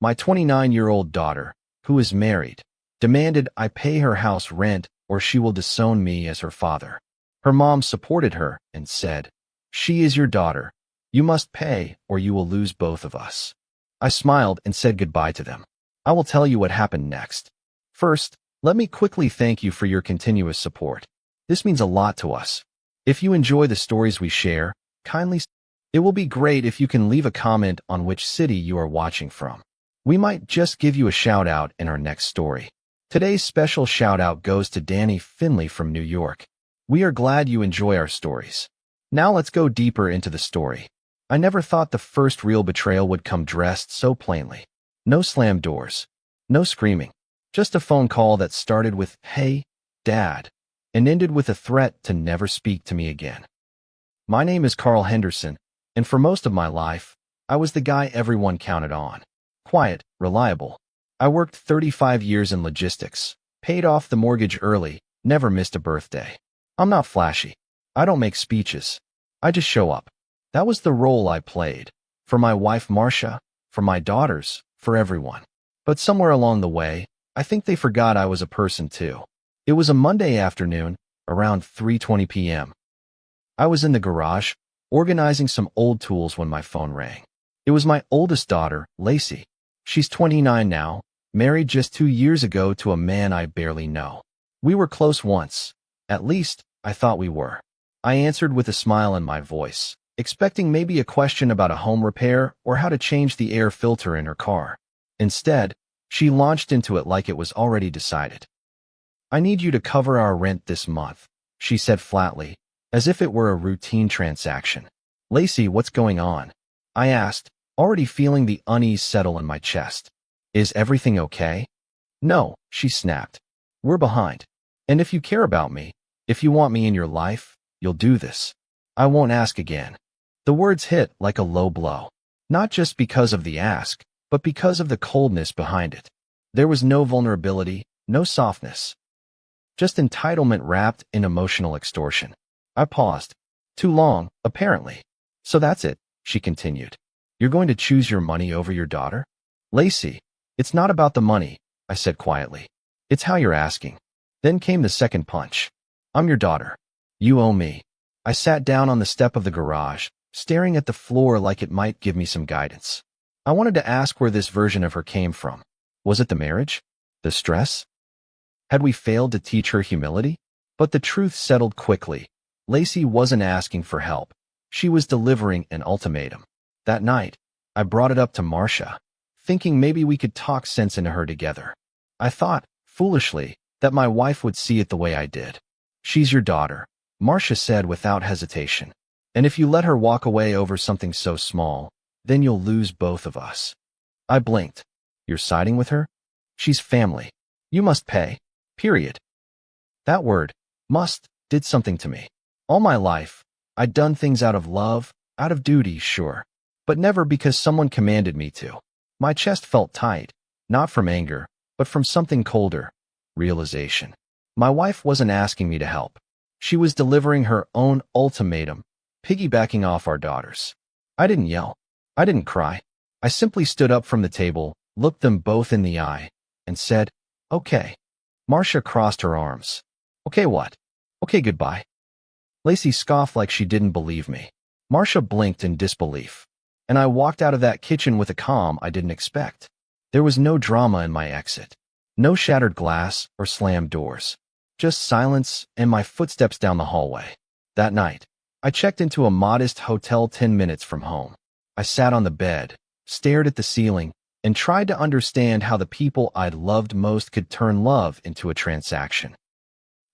My 29-year-old daughter, who is married, demanded I pay her house rent or she will disown me as her father. Her mom supported her and said, "She is your daughter. You must pay or you will lose both of us." I smiled and said goodbye to them. I will tell you what happened next. First, let me quickly thank you for your continuous support. This means a lot to us. If you enjoy the stories we share, it will be great if you can leave a comment on which city you are watching from. We might just give you a shout out in our next story. Today's special shout out goes to Danny Finley from New York. We are glad you enjoy our stories. Now let's go deeper into the story. I never thought the first real betrayal would come dressed so plainly. No slammed doors. No screaming. Just a phone call that started with, "Hey, Dad," and ended with a threat to never speak to me again. My name is Carl Henderson, and for most of my life, I was the guy everyone counted on. Quiet, reliable. I worked 35 years in logistics, paid off the mortgage early, never missed a birthday. I'm not flashy. I don't make speeches. I just show up. That was the role I played. For my wife Marcia, for my daughters, for everyone. But somewhere along the way, I think they forgot I was a person too. It was a Monday afternoon, around 3:20 p.m. I was in the garage, organizing some old tools when my phone rang. It was my oldest daughter, Lacey. She's 29 now, married just 2 years ago to a man I barely know. We were close once. At least, I thought we were. I answered with a smile in my voice, expecting maybe a question about a home repair or how to change the air filter in her car. Instead, she launched into it like it was already decided. "I need you to cover our rent this month," she said flatly, as if it were a routine transaction. "Lacey, what's going on?" I asked, already feeling the unease settle in my chest. "Is everything okay?" "No," she snapped. "We're behind. And if you care about me, if you want me in your life, you'll do this. I won't ask again." The words hit like a low blow. Not just because of the ask, but because of the coldness behind it. There was no vulnerability, no softness. Just entitlement wrapped in emotional extortion. I paused. Too long, apparently. "So that's it," she continued. "You're going to choose your money over your daughter?" "Lacey, it's not about the money," I said quietly. "It's how you're asking." Then came the second punch. "I'm your daughter. You owe me." I sat down on the step of the garage, staring at the floor like it might give me some guidance. I wanted to ask where this version of her came from. Was it the marriage? The stress? Had we failed to teach her humility? But the truth settled quickly. Lacey wasn't asking for help. She was delivering an ultimatum. That night, I brought it up to Marcia, thinking maybe we could talk sense into her together. I thought, foolishly, that my wife would see it the way I did. "She's your daughter," Marcia said without hesitation. "And if you let her walk away over something so small, then you'll lose both of us." I blinked. "You're siding with her? She's family. You must pay. Period." That word, must, did something to me. All my life, I'd done things out of love, out of duty, sure, but never because someone commanded me to. My chest felt tight, not from anger, but from something colder, realization. My wife wasn't asking me to help. She was delivering her own ultimatum, piggybacking off our daughters. I didn't yell. I didn't cry. I simply stood up from the table, looked them both in the eye, and said, "Okay." Marcia crossed her arms. "Okay what?" "Okay, goodbye." Lacey scoffed like she didn't believe me. Marcia blinked in disbelief. And I walked out of that kitchen with a calm I didn't expect. There was no drama in my exit. No shattered glass or slammed doors. Just silence and my footsteps down the hallway. That night, I checked into a modest hotel 10 minutes from home. I sat on the bed, stared at the ceiling, and tried to understand how the people I'd loved most could turn love into a transaction.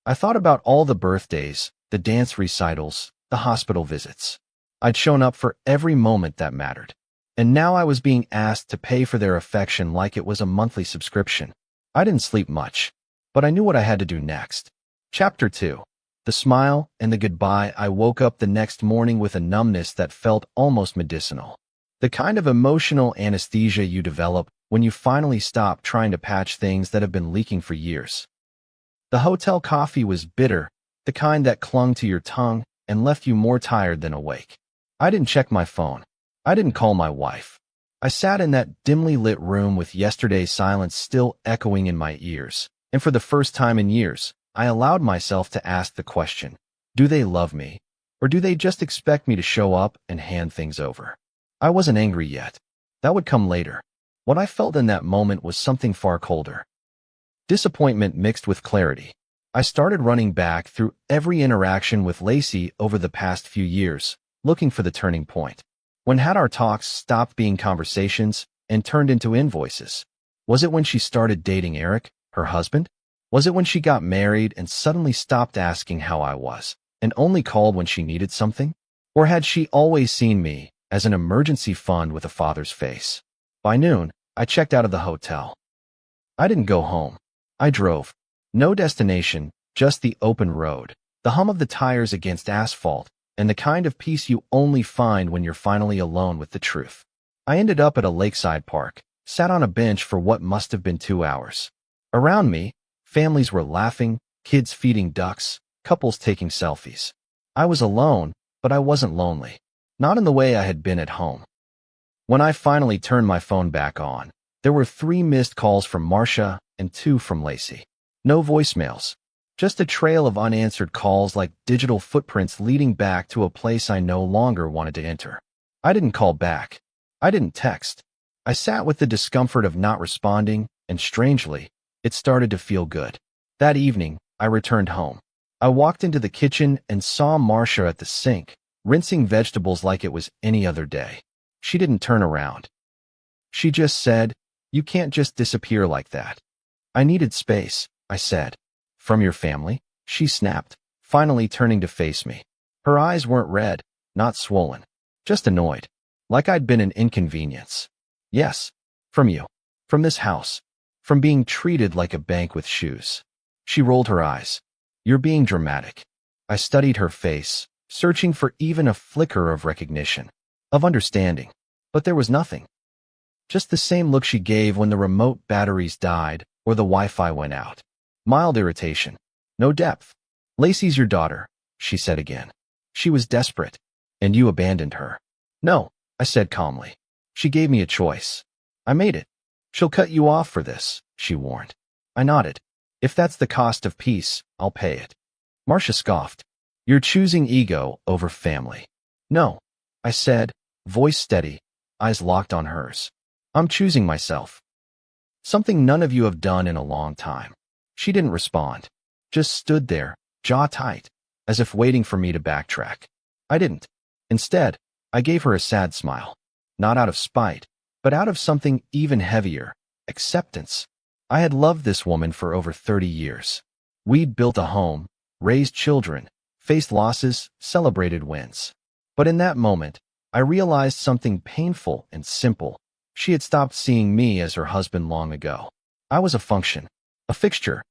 I thought about all the birthdays, the dance recitals, the hospital visits. I'd shown up for every moment that mattered. And now I was being asked to pay for their affection like it was a monthly subscription. I didn't sleep much, but I knew what I had to do next. Chapter 2. The smile and the goodbye. I woke up the next morning with a numbness that felt almost medicinal. The kind of emotional anesthesia you develop when you finally stop trying to patch things that have been leaking for years. The hotel coffee was bitter, the kind that clung to your tongue and left you more tired than awake. I didn't check my phone. I didn't call my wife. I sat in that dimly lit room with yesterday's silence still echoing in my ears, and for the first time in years, I allowed myself to ask the question, do they love me, or do they just expect me to show up and hand things over? I wasn't angry yet. That would come later. What I felt in that moment was something far colder. Disappointment mixed with clarity. I started running back through every interaction with Lacey over the past few years, looking for the turning point. When had our talks stopped being conversations and turned into invoices? Was it when she started dating Eric, her husband? Was it when she got married and suddenly stopped asking how I was, and only called when she needed something? Or had she always seen me as an emergency fund with a father's face? By noon, I checked out of the hotel. I didn't go home. I drove. No destination, just the open road, the hum of the tires against asphalt, and the kind of peace you only find when you're finally alone with the truth. I ended up at a lakeside park, sat on a bench for what must have been 2 hours. Around me, families were laughing, kids feeding ducks, couples taking selfies. I was alone, but I wasn't lonely. Not in the way I had been at home. When I finally turned my phone back on, there were 3 missed calls from Marcia and 2 from Lacey. No voicemails. Just a trail of unanswered calls like digital footprints leading back to a place I no longer wanted to enter. I didn't call back. I didn't text. I sat with the discomfort of not responding, and strangely, it started to feel good. That evening, I returned home. I walked into the kitchen and saw Marcia at the sink, rinsing vegetables like it was any other day. She didn't turn around. She just said, "You can't just disappear like that." "I needed space," I said. "From your family?" she snapped, finally turning to face me. Her eyes weren't red, not swollen, just annoyed, like I'd been an inconvenience. "Yes, from you. From this house. From being treated like a bank with shoes." She rolled her eyes. "You're being dramatic." I studied her face, searching for even a flicker of recognition, of understanding, but there was nothing. Just the same look she gave when the remote batteries died or the Wi-Fi went out. Mild irritation. No depth. "Lacey's your daughter," she said again. "She was desperate, and you abandoned her." "No," I said calmly. "She gave me a choice. I made it." "She'll cut you off for this," she warned. I nodded. "If that's the cost of peace, I'll pay it." Marcia scoffed. "You're choosing ego over family." "No," I said, voice steady, eyes locked on hers. "I'm choosing myself. Something none of you have done in a long time." She didn't respond, just stood there, jaw tight, as if waiting for me to backtrack. I didn't. Instead, I gave her a sad smile. Not out of spite, but out of something even heavier, acceptance. I had loved this woman for over 30 years. We'd built a home, raised children, faced losses, celebrated wins. But in that moment, I realized something painful and simple. She had stopped seeing me as her husband long ago. I was a function, a fixture,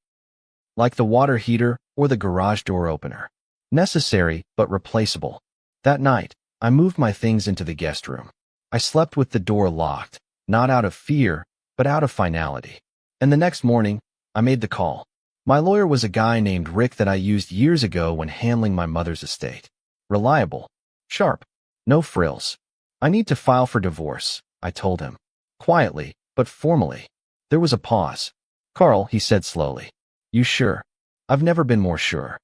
like the water heater or the garage door opener. Necessary, but replaceable. That night, I moved my things into the guest room. I slept with the door locked, not out of fear, but out of finality. And the next morning, I made the call. My lawyer was a guy named Rick that I used years ago when handling my mother's estate. Reliable. Sharp. No frills. "I need to file for divorce," I told him. Quietly, but formally. There was a pause. "Carl," he said slowly. "You sure?" "I've never been more sure."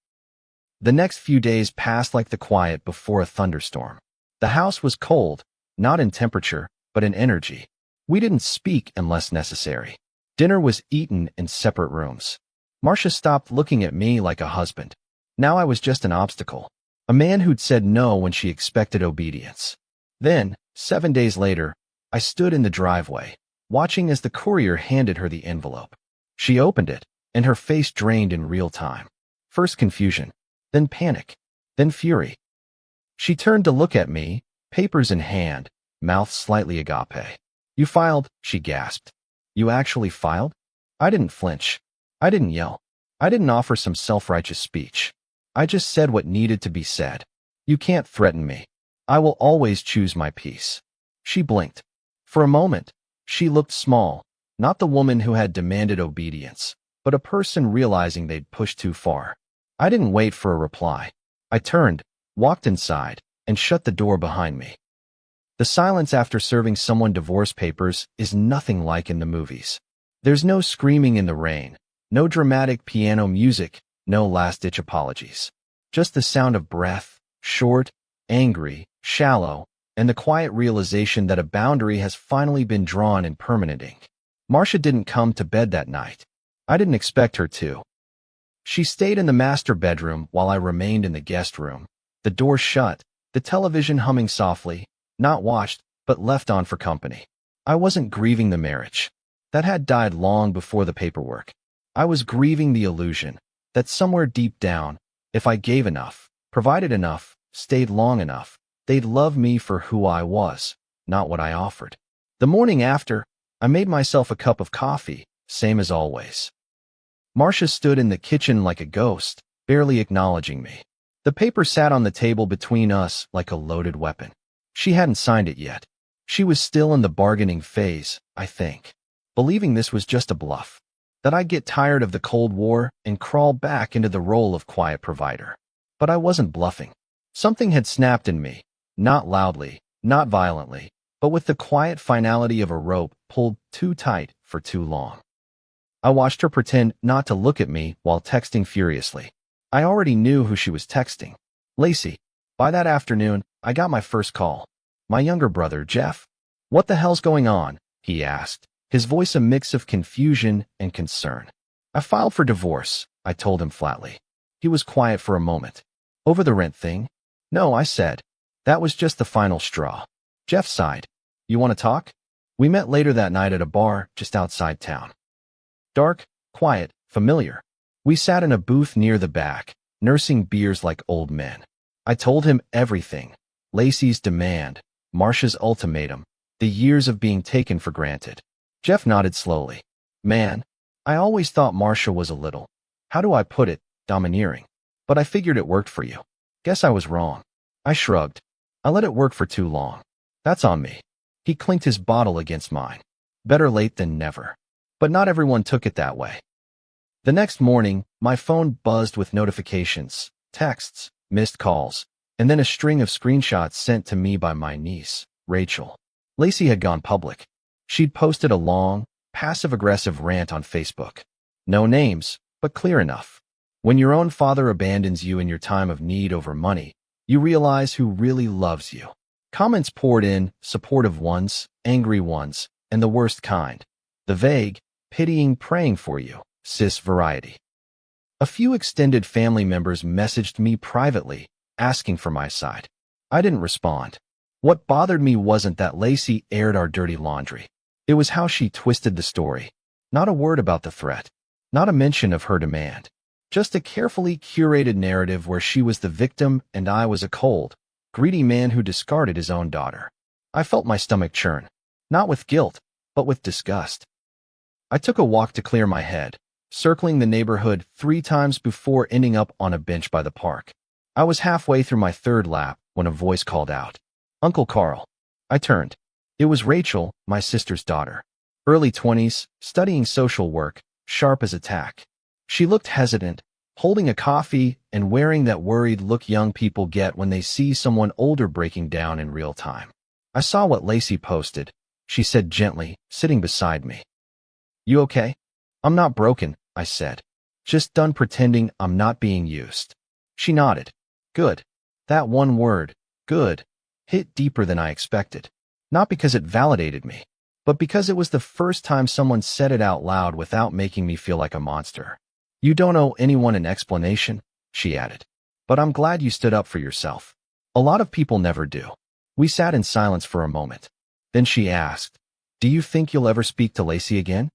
The next few days passed like the quiet before a thunderstorm. The house was cold, not in temperature, but in energy. We didn't speak unless necessary. Dinner was eaten in separate rooms. Marcia stopped looking at me like a husband. Now I was just an obstacle. A man who'd said no when she expected obedience. Then, 7 days later, I stood in the driveway, watching as the courier handed her the envelope. She opened it, and her face drained in real time. First confusion, then panic, then fury. She turned to look at me, papers in hand, mouth slightly agape. "You filed," she gasped. "You actually filed?" I didn't flinch. I didn't yell. I didn't offer some self-righteous speech. I just said what needed to be said. "You can't threaten me. I will always choose my peace." She blinked. For a moment, she looked small, not the woman who had demanded obedience, but a person realizing they'd pushed too far. I didn't wait for a reply. I turned, walked inside, and shut the door behind me. The silence after serving someone divorce papers is nothing like in the movies. There's no screaming in the rain, no dramatic piano music, no last-ditch apologies. Just the sound of breath, short, angry, shallow, and the quiet realization that a boundary has finally been drawn in permanent ink. Marcia didn't come to bed that night. I didn't expect her to. She stayed in the master bedroom while I remained in the guest room, the door shut, the television humming softly, not watched, but left on for company. I wasn't grieving the marriage. That had died long before the paperwork. I was grieving the illusion that somewhere deep down, if I gave enough, provided enough, stayed long enough, they'd love me for who I was, not what I offered. The morning after, I made myself a cup of coffee, same as always. Marcia stood in the kitchen like a ghost, barely acknowledging me. The paper sat on the table between us like a loaded weapon. She hadn't signed it yet. She was still in the bargaining phase, I think, believing this was just a bluff, that I'd get tired of the Cold War and crawl back into the role of quiet provider. But I wasn't bluffing. Something had snapped in me, not loudly, not violently, but with the quiet finality of a rope pulled too tight for too long. I watched her pretend not to look at me while texting furiously. I already knew who she was texting. Lacey. By that afternoon, I got my first call. My younger brother, Jeff. "What the hell's going on?" he asked, his voice a mix of confusion and concern. "I filed for divorce," I told him flatly. He was quiet for a moment. "Over the rent thing?" "No," I said. "That was just the final straw." Jeff sighed. "You want to talk?" We met later that night at a bar just outside town. Dark, quiet, familiar. We sat in a booth near the back, nursing beers like old men. I told him everything. Lacey's demand, Marcia's ultimatum, the years of being taken for granted. Jeff nodded slowly. "Man, I always thought Marcia was a little, how do I put it, domineering. But I figured it worked for you. Guess I was wrong." I shrugged. "I let it work for too long. That's on me." He clinked his bottle against mine. Better late than never. But not everyone took it that way. The next morning, my phone buzzed with notifications, texts, missed calls, and then a string of screenshots sent to me by my niece, Rachel. Lacey had gone public. She'd posted a long, passive-aggressive rant on Facebook. No names, but clear enough. When your own father abandons you in your time of need over money, you realize who really loves you. Comments poured in, supportive ones, angry ones, and the worst kind. The vague, pitying, praying for you, cis variety. A few extended family members messaged me privately, asking for my side. I didn't respond. What bothered me wasn't that Lacey aired our dirty laundry. It was how she twisted the story. Not a word about the threat. Not a mention of her demand. Just a carefully curated narrative where she was the victim and I was a cold, greedy man who discarded his own daughter. I felt my stomach churn. Not with guilt, but with disgust. I took a walk to clear my head, circling the neighborhood 3 times before ending up on a bench by the park. I was halfway through my 3rd lap when a voice called out, "Uncle Carl." I turned. It was Rachel, my sister's daughter. Early 20s, studying social work, sharp as a tack. She looked hesitant, holding a coffee and wearing that worried look young people get when they see someone older breaking down in real time. I saw what Lacey posted, she said gently, sitting beside me. "You okay?" "I'm not broken," I said. "Just done pretending I'm not being used." She nodded. "Good." That one word, good, hit deeper than I expected. Not because it validated me, but because it was the first time someone said it out loud without making me feel like a monster. "You don't owe anyone an explanation," she added. "But I'm glad you stood up for yourself. A lot of people never do." We sat in silence for a moment. Then she asked, "Do you think you'll ever speak to Lacey again?"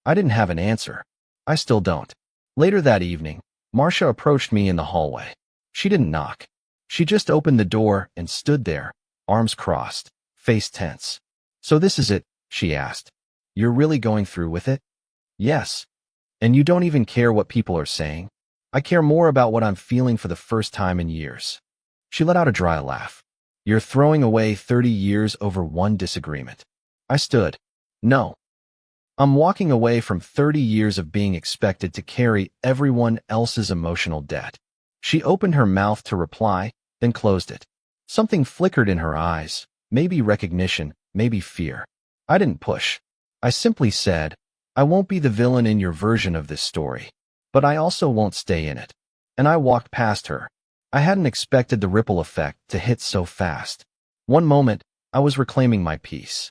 I didn't have an answer. I still don't. Later that evening, Marcia approached me in the hallway. She didn't knock. She just opened the door and stood there, arms crossed, face tense. "So this is it?" she asked. "You're really going through with it?" "Yes. And you don't even care what people are saying?" "I care more about what I'm feeling for the first time in years." She let out a dry laugh. "You're throwing away 30 years over one disagreement." I stood. "No. I'm walking away from 30 years of being expected to carry everyone else's emotional debt." She opened her mouth to reply, then closed it. Something flickered in her eyes, maybe recognition, maybe fear. I didn't push. I simply said, I won't be the villain in your version of this story, but I also won't stay in it. And I walked past her. I hadn't expected the ripple effect to hit so fast. One moment, I was reclaiming my peace.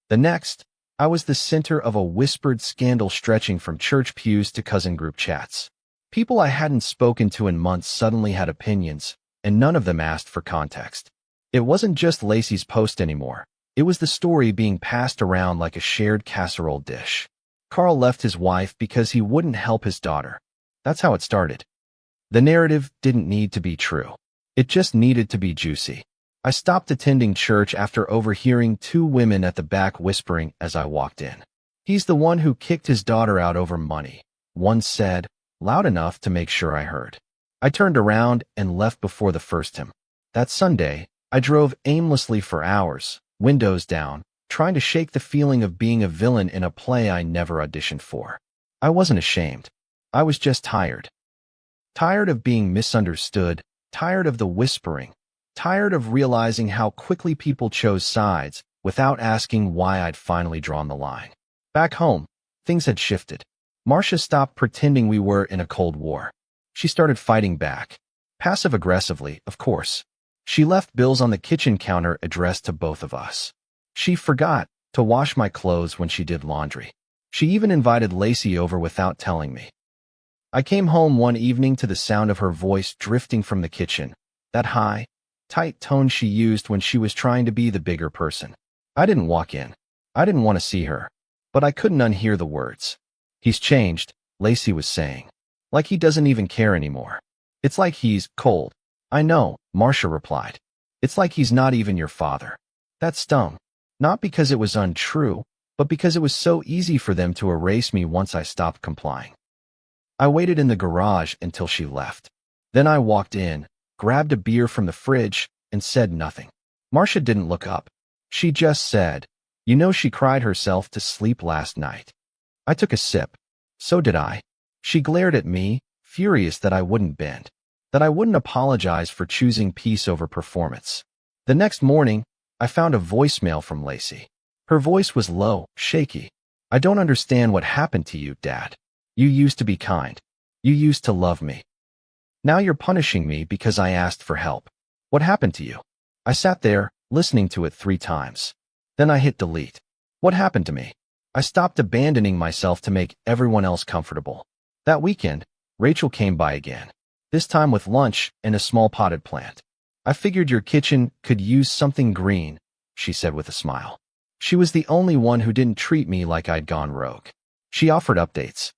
The next, I was the center of a whispered scandal stretching from church pews to cousin group chats. People I hadn't spoken to in months suddenly had opinions, and none of them asked for context. It wasn't just Lacey's post anymore. It was the story being passed around like a shared casserole dish. Carl left his wife because he wouldn't help his daughter. That's how it started. The narrative didn't need to be true. It just needed to be juicy. I stopped attending church after overhearing two women at the back whispering as I walked in. He's the one who kicked his daughter out over money, one said, loud enough to make sure I heard. I turned around and left before the first hymn. That Sunday, I drove aimlessly for hours, windows down, trying to shake the feeling of being a villain in a play I never auditioned for. I wasn't ashamed. I was just tired. Tired of being misunderstood, tired of the whispering, tired of realizing how quickly people chose sides without asking why I'd finally drawn the line. Back home, things had shifted. Marcia stopped pretending we were in a Cold War. She started fighting back. Passive-aggressively, of course. She left bills on the kitchen counter addressed to both of us. She forgot to wash my clothes when she did laundry. She even invited Lacey over without telling me. I came home one evening to the sound of her voice drifting from the kitchen, that high, tight tone she used when she was trying to be the bigger person. I didn't walk in. I didn't want to see her, but I couldn't unhear the words. He's changed, Lacey was saying. Like he doesn't even care anymore. It's like he's cold. I know, Marcia replied. It's like he's not even your father. That stung. Not because it was untrue, but because it was so easy for them to erase me once I stopped complying. I waited in the garage until she left. Then I walked in, grabbed a beer from the fridge, and said nothing. Marcia didn't look up. She just said, you know she cried herself to sleep last night. I took a sip. So did I. She glared at me, furious that I wouldn't bend, that I wouldn't apologize for choosing peace over performance. The next morning, I found a voicemail from Lacey. Her voice was low, shaky. I don't understand what happened to you, Dad. You used to be kind. You used to love me. Now you're punishing me because I asked for help. What happened to you? I sat there, listening to it 3 times. Then I hit delete. What happened to me? I stopped abandoning myself to make everyone else comfortable. That weekend, Rachel came by again, this time with lunch and a small potted plant. I figured your kitchen could use something green, she said with a smile. She was the only one who didn't treat me like I'd gone rogue. She offered updates.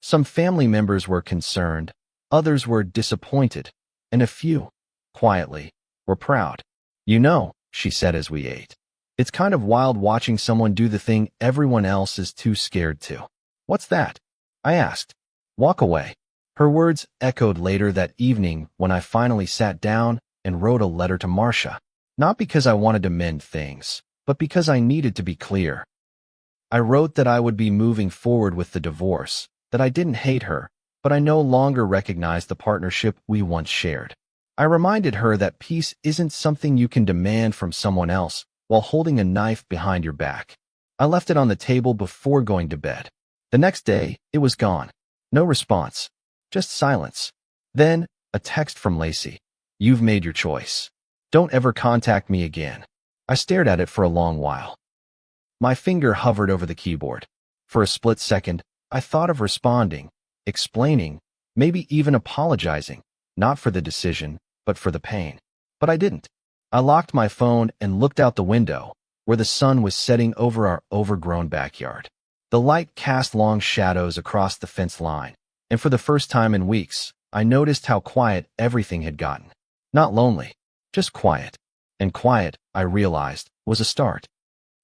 Some family members were concerned, others were disappointed, and a few, quietly, were proud. You know, she said as we ate. It's kind of wild watching someone do the thing everyone else is too scared to. What's that? I asked. Walk away. Her words echoed later that evening when I finally sat down and wrote a letter to Marcia. Not because I wanted to mend things, but because I needed to be clear. I wrote that I would be moving forward with the divorce, that I didn't hate her, but I no longer recognized the partnership we once shared. I reminded her that peace isn't something you can demand from someone else while holding a knife behind your back. I left it on the table before going to bed. The next day, it was gone. No response. Just silence. Then, a text from Lacey. You've made your choice. Don't ever contact me again. I stared at it for a long while. My finger hovered over the keyboard. For a split second, I thought of responding, explaining, maybe even apologizing, not for the decision, but for the pain. But I didn't. I locked my phone and looked out the window, where the sun was setting over our overgrown backyard. The light cast long shadows across the fence line, and for the first time in weeks, I noticed how quiet everything had gotten. Not lonely, just quiet. And quiet, I realized, was a start.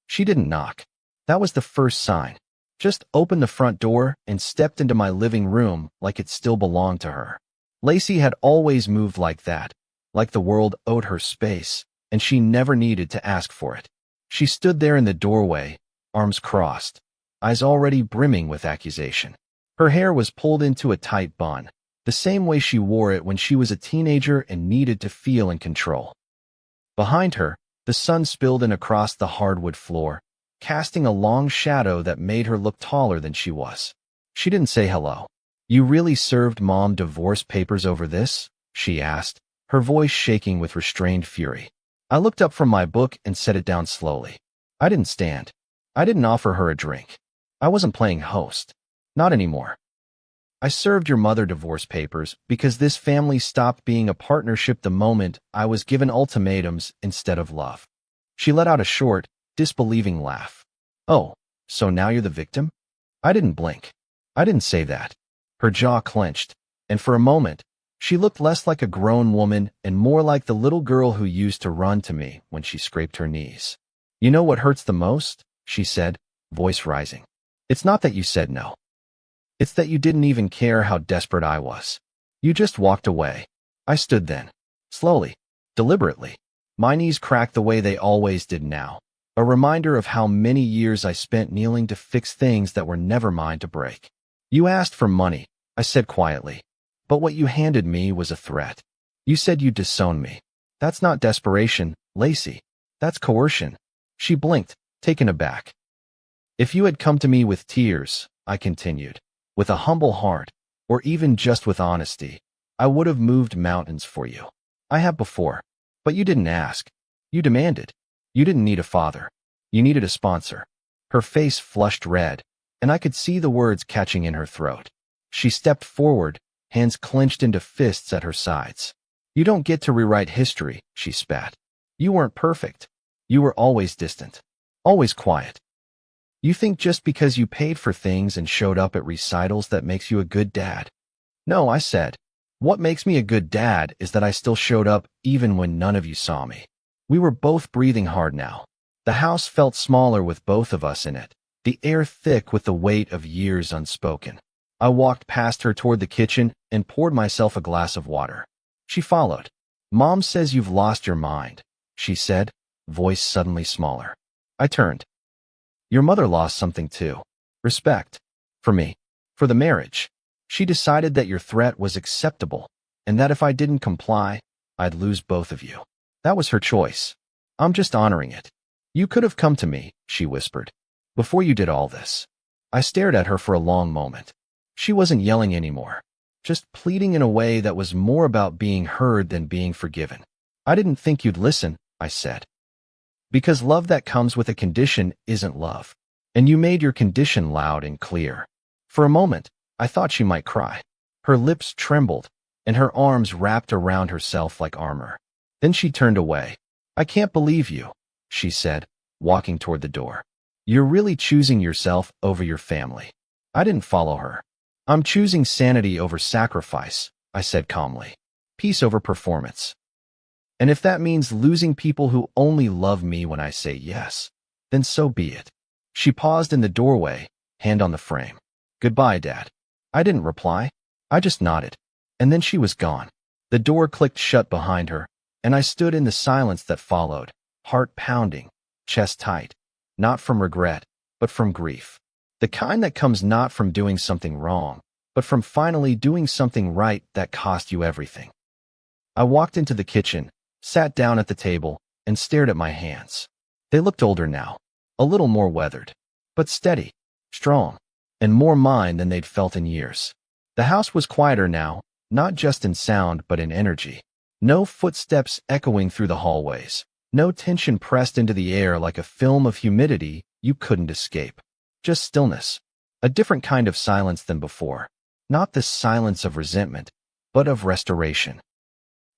She didn't knock. That was the first sign. Just opened the front door and stepped into my living room like it still belonged to her. Lacey had always moved like that, like the world owed her space, and she never needed to ask for it. She stood there in the doorway, arms crossed, eyes already brimming with accusation. Her hair was pulled into a tight bun, the same way she wore it when she was a teenager and needed to feel in control. Behind her, The sun spilled in across the hardwood floor, casting a long shadow that made her look taller than she was. She didn't say hello. "You really served Mom divorce papers over this?" she asked, her voice shaking with restrained fury. I looked up from my book and set it down slowly. I didn't stand. I didn't offer her a drink. I wasn't playing host. Not anymore. "I served your mother divorce papers because this family stopped being a partnership the moment I was given ultimatums instead of love." She let out a short, disbelieving laugh. "Oh, so now you're the victim?" I didn't blink. I didn't say that. Her jaw clenched, and for a moment, she looked less like a grown woman and more like the little girl who used to run to me when she scraped her knees. "You know what hurts the most?" she said, voice rising. "It's not that you said no. It's that you didn't even care how desperate I was. You just walked away." I stood then. Slowly, deliberately. My knees cracked the way they always did now, a reminder of how many years I spent kneeling to fix things that were never mine to break. "You asked for money," I said quietly, "but what you handed me was a threat. You said you'd disown me. That's not desperation, Lacey. That's coercion." She blinked, taken aback. "If you had come to me with tears," I continued, "with a humble heart, or even just with honesty, I would have moved mountains for you. I have before. But you didn't ask. You demanded. You didn't need a father. You needed a sponsor." Her face flushed red, and I could see the words catching in her throat. She stepped forward, hands clenched into fists at her sides. "You don't get to rewrite history," she spat. "You weren't perfect. You were always distant. Always quiet. You think just because you paid for things and showed up at recitals that makes you a good dad." "No," I said. "What makes me a good dad is that I still showed up even when none of you saw me." We were both breathing hard now. The house felt smaller with both of us in it, the air thick with the weight of years unspoken. I walked past her toward the kitchen and poured myself a glass of water. She followed. "Mom says you've lost your mind," she said, voice suddenly smaller. I turned. "Your mother lost something too. Respect. For me. For the marriage. She decided that your threat was acceptable, and that if I didn't comply, I'd lose both of you. That was her choice. I'm just honoring it. You could have come to me," she whispered, "before you did all this." I stared at her for a long moment. She wasn't yelling anymore, just pleading in a way that was more about being heard than being forgiven. "I didn't think you'd listen," I said. "Because love that comes with a condition isn't love. And you made your condition loud and clear." For a moment, I thought she might cry. Her lips trembled, and her arms wrapped around herself like armor. Then she turned away. "I can't believe you," she said, walking toward the door. "You're really choosing yourself over your family." I didn't follow her. "I'm choosing sanity over sacrifice," I said calmly. "Peace over performance. And if that means losing people who only love me when I say yes, then so be it." She paused in the doorway, hand on the frame. "Goodbye, Dad." I didn't reply. I just nodded. And then she was gone. The door clicked shut behind her, and I stood in the silence that followed, heart pounding, chest tight, not from regret, but from grief. The kind that comes not from doing something wrong, but from finally doing something right that cost you everything. I walked into the kitchen, sat down at the table, and stared at my hands. They looked older now, a little more weathered, but steady, strong, and more mine than they'd felt in years. The house was quieter now, not just in sound but in energy. No footsteps echoing through the hallways. No tension pressed into the air like a film of humidity you couldn't escape. Just stillness. A different kind of silence than before. Not the silence of resentment, but of restoration.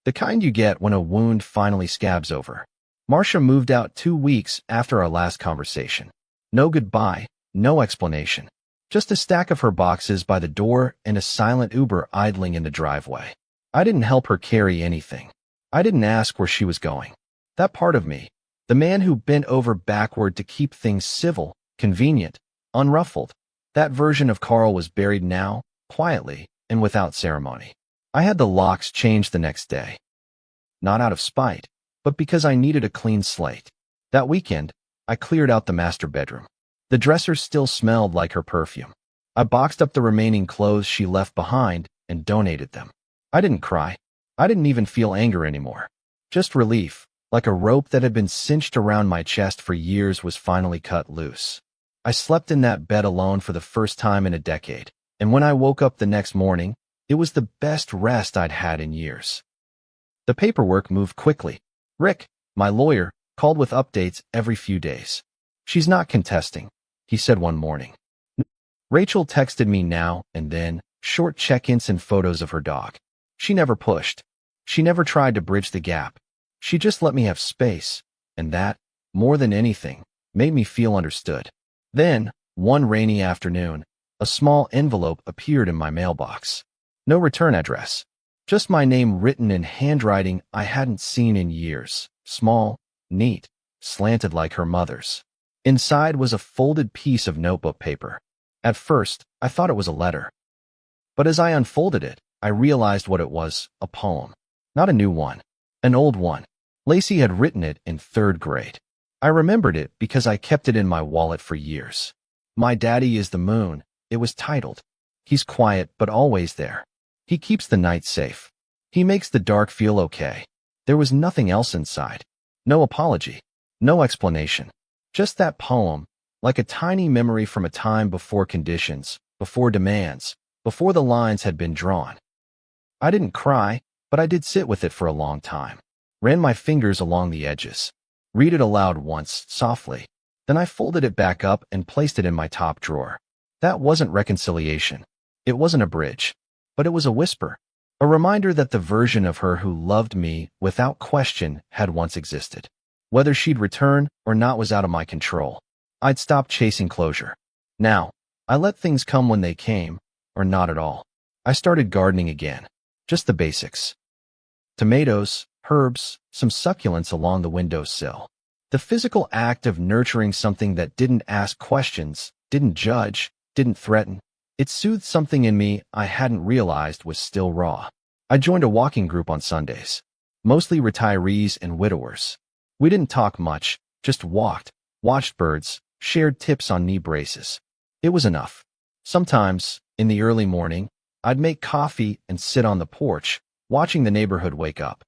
The kind you get when a wound finally scabs over. Marcia moved out 2 weeks after our last conversation. No goodbye, no explanation. Just a stack of her boxes by the door and a silent Uber idling in the driveway. I didn't help her carry anything. I didn't ask where she was going. That part of me, the man who bent over backward to keep things civil, convenient, unruffled, that version of Carl was buried now, quietly, and without ceremony. I had the locks changed the next day. Not out of spite, but because I needed a clean slate. That weekend, I cleared out the master bedroom. The dresser still smelled like her perfume. I boxed up the remaining clothes she left behind and donated them. I didn't cry. I didn't even feel anger anymore. Just relief, like a rope that had been cinched around my chest for years was finally cut loose. I slept in that bed alone for the first time in a decade, and when I woke up the next morning, it was the best rest I'd had in years. The paperwork moved quickly. Rick, my lawyer, called with updates every few days. She's not contesting, he said one morning. Rachel texted me now and then, short check-ins and photos of her dog. She never pushed. She never tried to bridge the gap. She just let me have space, and that, more than anything, made me feel understood. Then, one rainy afternoon, a small envelope appeared in my mailbox. No return address. Just my name written in handwriting I hadn't seen in years. Small, neat, slanted like her mother's. Inside was a folded piece of notebook paper. At first, I thought it was a letter. But as I unfolded it, I realized what it was, a poem. Not a new one. An old one. Lacey had written it in 3rd grade. I remembered it because I kept it in my wallet for years. My daddy is the moon, it was titled. He's quiet but always there. He keeps the night safe. He makes the dark feel okay. There was nothing else inside. No apology. No explanation. Just that poem, like a tiny memory from a time before conditions, before demands, before the lines had been drawn. I didn't cry, but I did sit with it for a long time. Ran my fingers along the edges. Read it aloud once, softly. Then I folded it back up and placed it in my top drawer. That wasn't reconciliation. It wasn't a bridge. But it was a whisper. A reminder that the version of her who loved me, without question, had once existed. Whether she'd return or not was out of my control. I'd stopped chasing closure. Now, I let things come when they came, or not at all. I started gardening again. Just the basics. Tomatoes, herbs, some succulents along the windowsill. The physical act of nurturing something that didn't ask questions, didn't judge, didn't threaten. It soothed something in me I hadn't realized was still raw. I joined a walking group on Sundays. Mostly retirees and widowers. We didn't talk much, just walked, watched birds, shared tips on knee braces. It was enough. Sometimes, in the early morning, I'd make coffee and sit on the porch, watching the neighborhood wake up.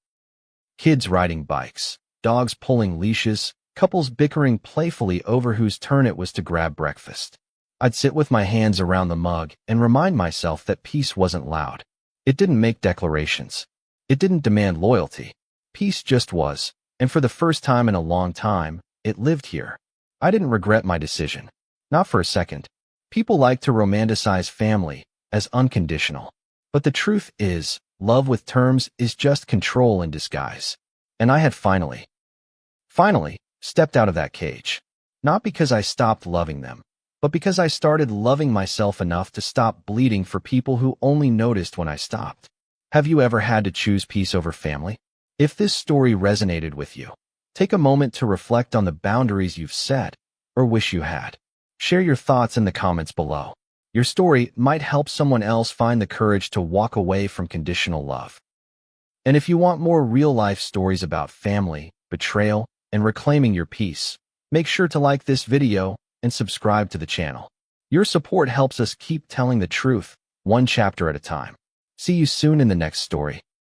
Kids riding bikes, dogs pulling leashes, couples bickering playfully over whose turn it was to grab breakfast. I'd sit with my hands around the mug and remind myself that peace wasn't loud. It didn't make declarations. It didn't demand loyalty. Peace just was, and for the first time in a long time, it lived here. I didn't regret my decision. Not for a second. People like to romanticize family as unconditional. But the truth is, love with terms is just control in disguise. And I had finally, stepped out of that cage. Not because I stopped loving them, but because I started loving myself enough to stop bleeding for people who only noticed when I stopped. Have you ever had to choose peace over family? If this story resonated with you, take a moment to reflect on the boundaries you've set or wish you had. Share your thoughts in the comments below. Your story might help someone else find the courage to walk away from conditional love. And if you want more real-life stories about family, betrayal, and reclaiming your peace, make sure to like this video and subscribe to the channel. Your support helps us keep telling the truth, one chapter at a time. See you soon in the next story.